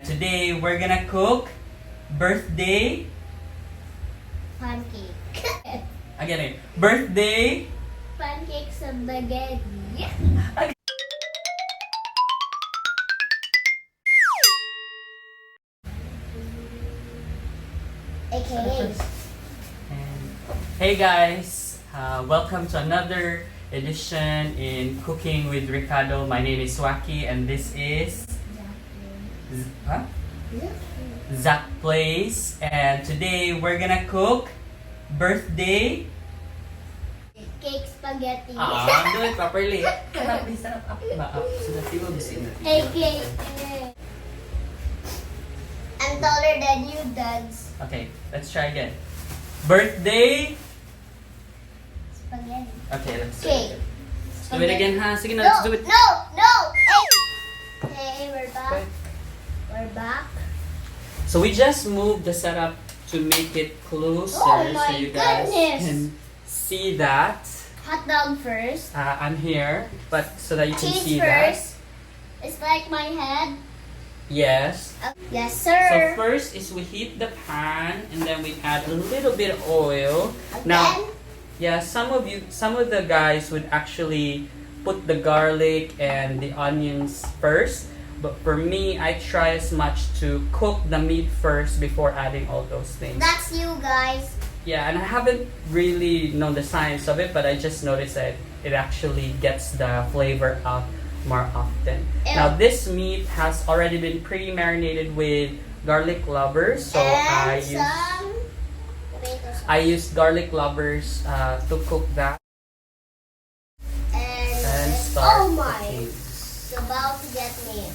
Today we're gonna cook birthday pancake. again birthday Pancake sa spaghetti. AKA. and hey guys, welcome to another edition in Cooking with Reqado. My name is Whacky and this is Zach Plays, and today we're gonna cook birthday Cake spaghetti. do it properly. Please up so that you will be seeing it. AKA. I'm taller than you, Dads. Okay, let's try again. Birthday. Spaghetti. Okay, let's do Cake. it. Do it again, ha? Sige na, No, let's do it. no, no. Hey, we're back. Okay. We're back. So we just moved the setup to make it closer Oh so my you guys goodness. can see that. Hot dog first. I'm here, but so that you can Cheese see first. It's like my head. that. Yes. Yes, So sir. first is we heat the pan and then we add a little bit of oil. And Now, then, yeah, some of the guys would actually put the garlic and the onions first. But for me, I try as much to cook the meat first before adding all those things. that's you guys. Yeah, and I haven't really known the science of it, but I just noticed that it actually gets the flavor out more often. Ew. Now, this meat has already been pre-marinated with garlic lovers, so And some tomato sauce. I used garlic lovers to cook that and start oh my, cooking. it's about to get me.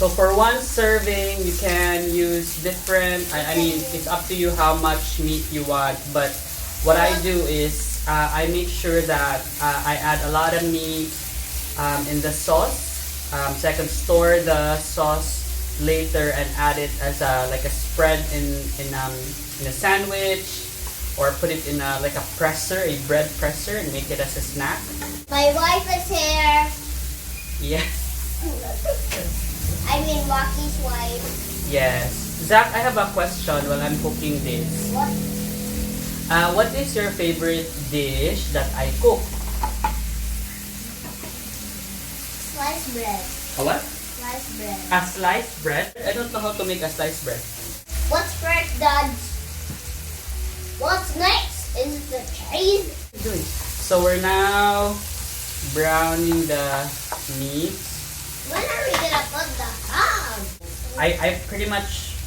So for one serving, you can use different, I mean, it's up to you how much meat you want. But what I do is, I make sure that I add a lot of meat in the sauce. So I can store the sauce later and add it as like a spread in a sandwich, or put it in a presser, a bread presser, and make it as a snack. My wife is here. Yeah. I mean, Wacky's wife. Yes. Zach, I have a question while I'm cooking this. What? What is your favorite dish that I cook? Sliced bread. A what? Sliced bread. A sliced bread? I don't know how to make a sliced bread. What's first, Dad? What's next is the cheese. What are you doing? So we're now browning the meat. When are we gonna put the ham? I pretty much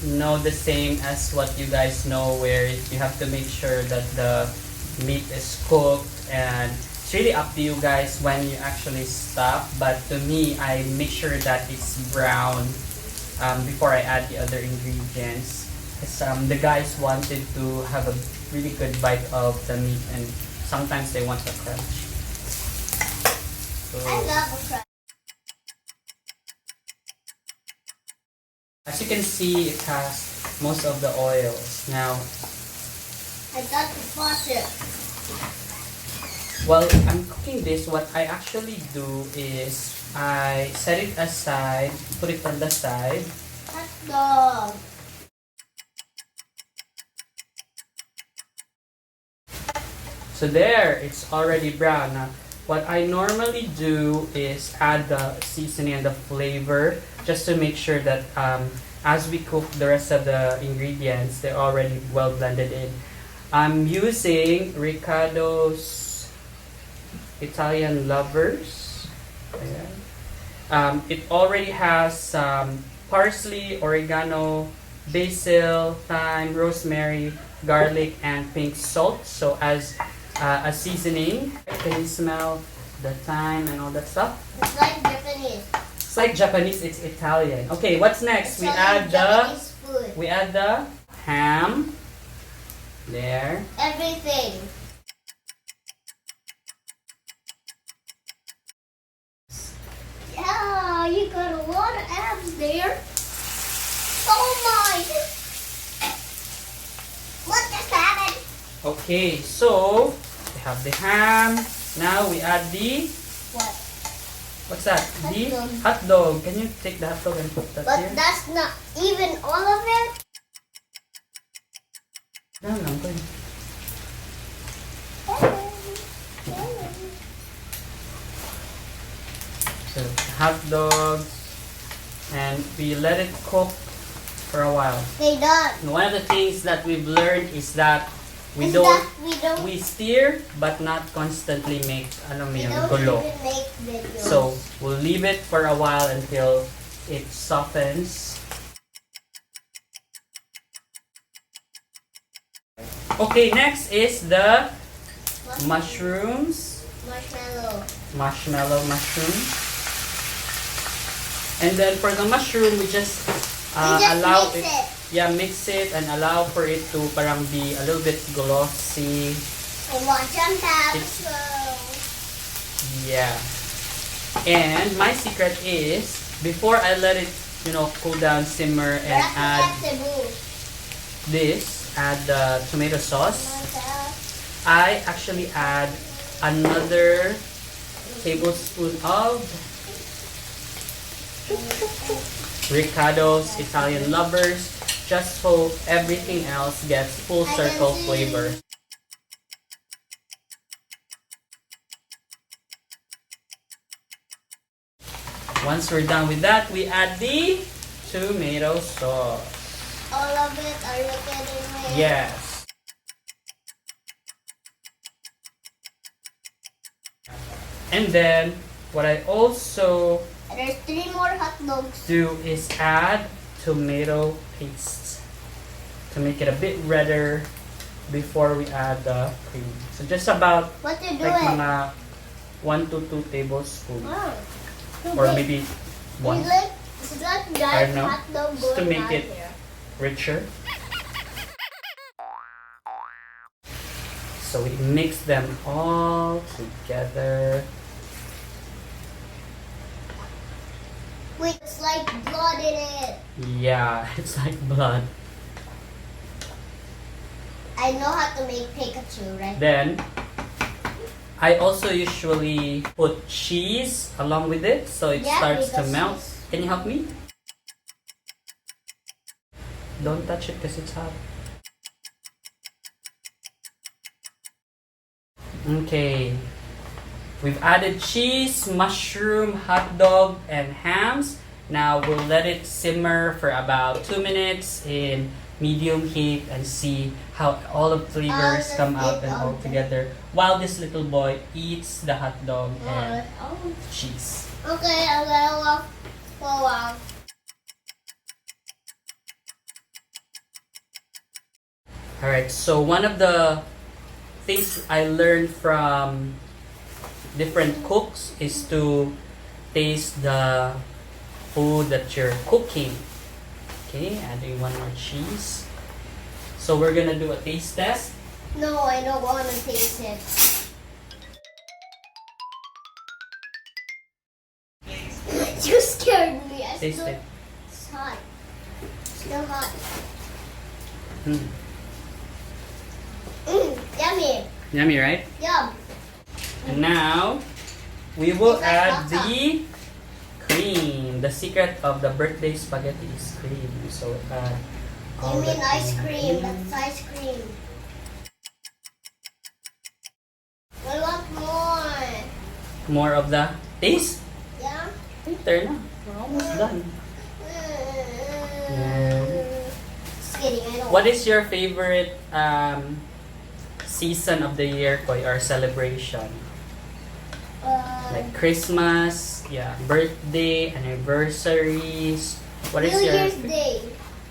know the same as what you guys know, where you have to make sure that the meat is cooked, and it's really up to you guys when you actually stop. But to me, I make sure that it's brown before I add the other ingredients. Because the guys wanted to have a really good bite of the meat, and sometimes they want the crunch. So, I love the crunch. as you can see, it has most of the oils. Now, I got the faucet. while I'm cooking this, what I actually do is I set it aside, put it on the side. Hot dog. So there, it's already brown. Now, what I normally do is add the seasoning and the flavor just to make sure that as we cook the rest of the ingredients, they're already well blended in. I'm using Reqado's Italian Lovers. Ayan. It already has parsley, oregano, basil, thyme, rosemary, garlic, and pink salt. So as a seasoning, can you smell the thyme and all that stuff? It's like Japanese. It's like Japanese, it's Italian. Okay, what's next? It's like Japanese food. We add the ham. There. Everything. Yeah, you got a lot of abs there. Oh my! What just happened? Okay, so we have the ham. Now we add the What? What's that? Hot Beef? dog. Hot dog. Can you take the hot dog and put that But here? that's not even all of it. No, no, go ahead. So, hot dogs. And we let it cook for a while. Okay, done. And one of the things that we've learned is that we Is don't, that we stir but not constantly make alam mo yun, don't gulo. even make videos. So we'll leave it for a while until it softens. Okay, next is the mushrooms. Marshmallow. Mushrooms. And then for the mushroom, we just allow mix it. Yeah, mix it and allow for it to parang be a little bit glossy. And watch on It's- tabs. Yeah. And my secret is, before I let it, cool down, simmer, and add the tomato sauce, I actually add another tablespoon of Reqado's Italian Lovers, just so everything else gets full circle flavor. Once we're done with that, we add the tomato sauce. All of it, are you kidding me? Yes. And then, what I also There's 3 more hot dogs. do is add tomato paste to make it a bit redder before we add the cream. So just about What you like doing? mga 1 to 2 tablespoons, Oh, too or big. maybe 1 It's like giant know. hot dog Just to going make on it here. richer. So we mix them all together. Wait, it's like blood in it. Yeah, it's like blood. I know how to make Pikachu, right? Then I also usually put cheese along with it so it Yeah, starts to because melt. cheese. Can you help me? Don't touch it because it's hot. Okay. We've added cheese, mushroom, hot dog, and hams. Now we'll let it simmer for about 2 minutes in medium heat and see how all of the flavors come out and all together while this little boy eats the hot dog and cheese. Okay, I'm gonna walk for a while. Alright, so one of the things I learned from different cooks is to taste the food that you're cooking. Okay, adding 1 more cheese. So we're gonna do a taste test. No, I don't want to taste it. You scared me. Taste it. It's hot. Still hot. Mm. Yummy. Yummy, right? Yum. And now we will It's like add salsa. the cream. The secret of the birthday spaghetti is cream. So add You all mean the ice cream? That's ice cream. I want more. More of the taste. Yeah? Later na. We're almost done. Just kidding, I don't. What is your favorite season of the year, Koy, or celebration? Like Christmas, yeah, birthday, anniversaries. What is New your Year's Day.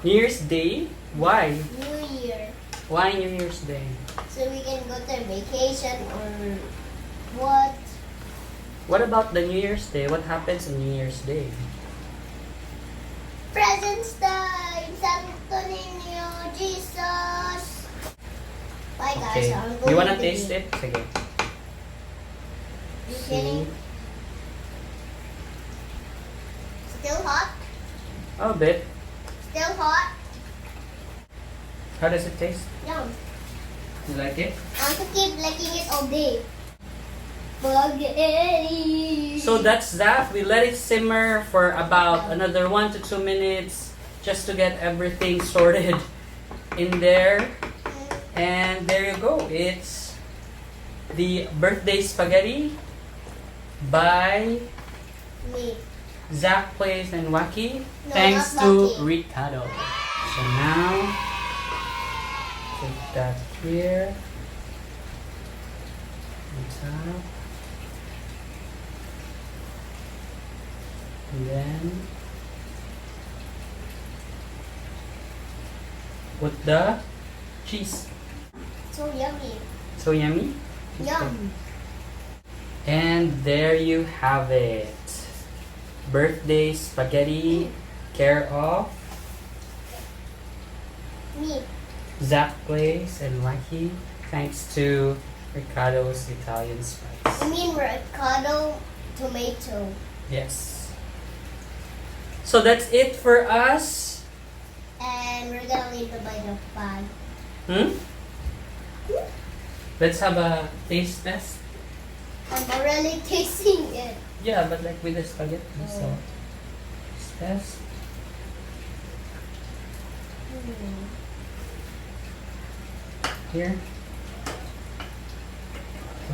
New Year's Day? Why? New Year. Why New Year's Day? So we can go to vacation or what? What about the New Year's Day? What happens on New Year's Day? Presents time! Santo Niño, Jesus! Bye guys, Okay. I'm going You wanna to taste be- it? Sige. You kidding? Still hot? A bit. Still hot? How does it taste? Yum. You like it? I want to keep licking it all day. Spaghetti. So that's that. We let it simmer for about another 1 to 2 minutes just to get everything sorted in there. And there you go. It's the birthday spaghetti by Me. Zach Place and Whacky. No, Thanks not to Whacky. Reqado. So now, take that here. On top. And then put the cheese. So yummy. So yummy. Yum. And there you have it. Birthday spaghetti, care of Me. Zach Place and Whacky. Thanks to Reqado's Italian Spice. I mean Reqado tomato. Yes. So that's it for us. And we're gonna leave the bite of bag. Let's have a taste test. I'm already tasting it. Yeah, but like with the spaghetti. So, taste test. Here.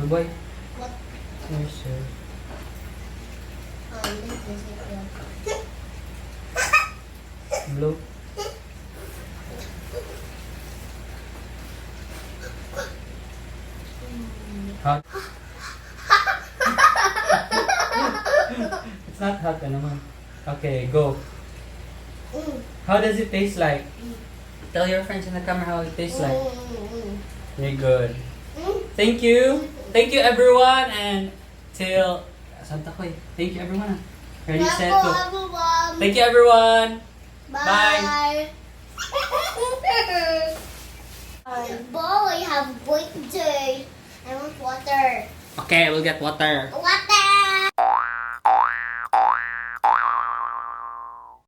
Oh boy. What? Here, sir. This is it. Blue. Hot. It's not hot naman. Okay, go. How does it taste like? Tell your friends in the camera how it tastes like. Very good. Thank you. Thank you everyone and till Santa Koy. Thank you everyone. Ready, set, go. Everyone. Thank you everyone. Bye. Boy, I have birthday. I want water. Okay, we'll get water. Water.